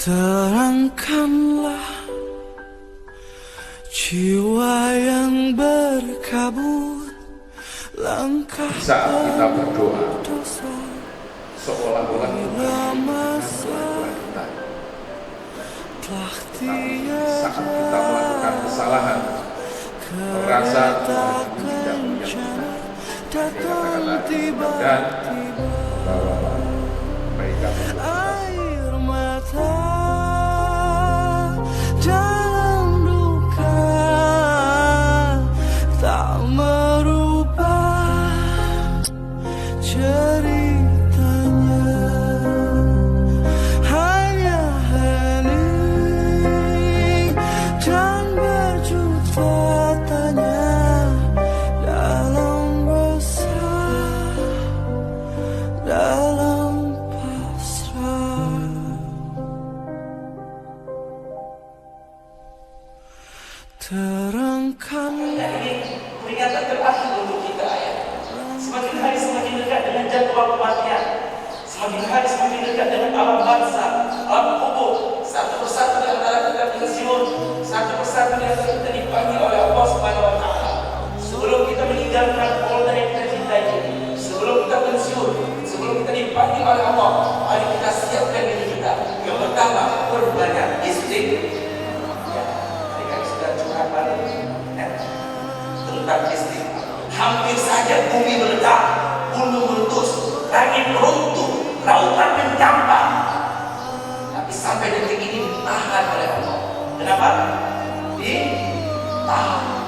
Terangkanlah jiwa yang berkabut, langkah saat kita berdoa dosa, seolah-olah kita telah saat kita melakukan kesalahan merasa tak tidak rencana datang datang tiba-tiba. bahwa mereka Air mata dalam duka tak merubah ceritanya, hanya hening dan berjuta tanya dalam resah, dalam pasrah. Terangkanlah peringatan terakhir untuk kita, ya. Semakin hari semakin dekat dengan jadwal kematian, semakin hari semakin dekat dengan alam bangsa, alam kubur. Satu persatu di antara kita pensiun, satu persatu di antara kita dipanggil oleh Allah Subhanahu Wa Taala. Sebelum kita meninggalkan polda yang kita cintai, sebelum kita pensiun, sebelum kita dipanggil oleh Allah, mari kita siapkan diri kita. Yang pertama, perbanyak istighfar. Tentang istighfar. Hampir saja bumi meledak, gunung meletus, langit runtuh, lautan mencampur. Tapi sampai detik ini ditahan oleh Allah. Kenapa? Ditahan.